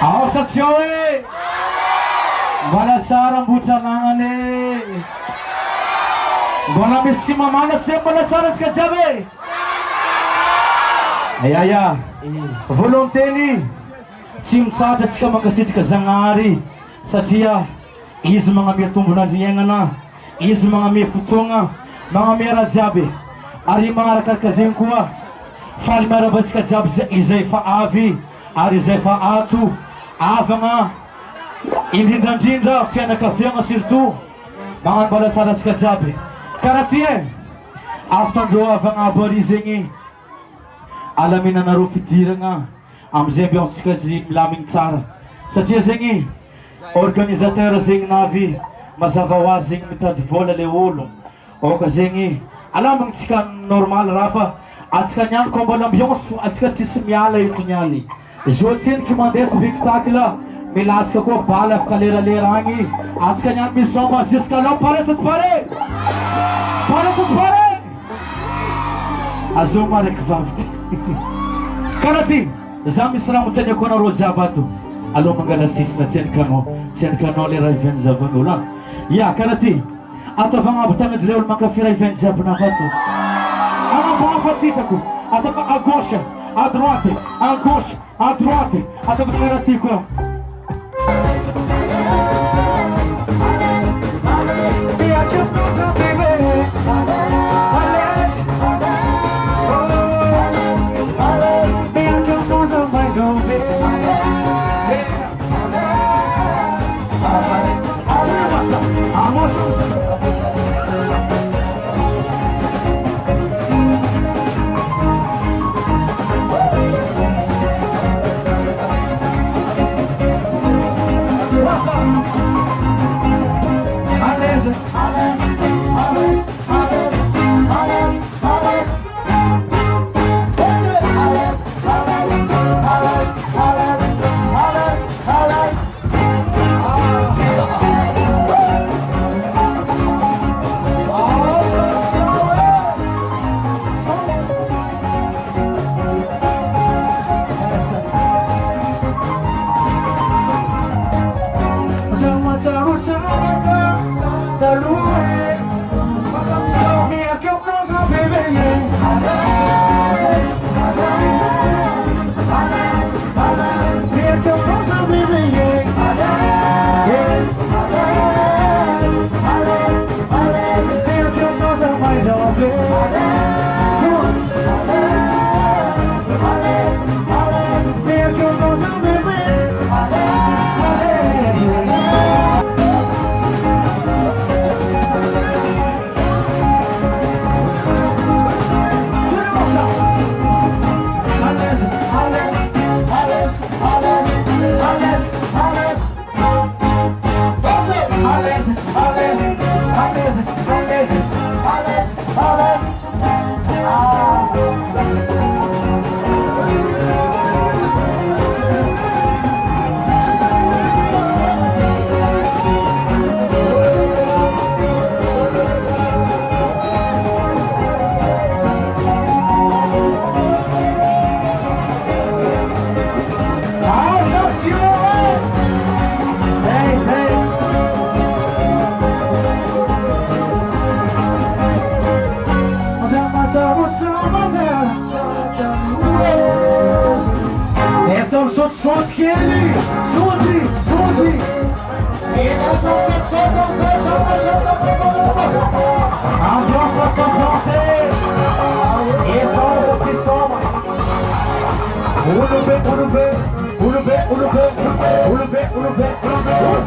Ako sa Joey! Balasarang bucangangan eh! Bona bisima mana siya balasaras ka jabe! Ayaya! Volonteli! Simsadas ka magasit ka zangari! Sa dia, is mga may tumbo na diyenga na! Is mga may futunga! Mga may rajabe! Ari mga rakar ka zingkuwa! Fali marabas ka jabe sa izay faavi! Ari zay faatu! Avanga indindandinda fiana kafianga sirtu mga balasaras ka jabe karatie after do avanga borizengi alamin na narufitira nga amzebi ang sikajim laming tsara sa zengi organizateur zing navi masavawazing mitadvola leulong o kazengi alamang sikan normal rafa at kanyang kombalam yung at katsismyala ito nyali Jotin que mandei espectáculo, me lasca com bala, fica leira-leirangue. As canhas me somam, as escalão para essas paredes. Para essas paredes. Azul marek vavte. Karati, zami sram tanya kona roja batu. alo mangalasis na tiyan kano li Raven Zavangula ya karati atavanga batanga dileo makafi Raven Zabnakato ama mga fatita ko atava à gauche à droite à gauche à droite atava karati ko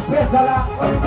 Pesa lá.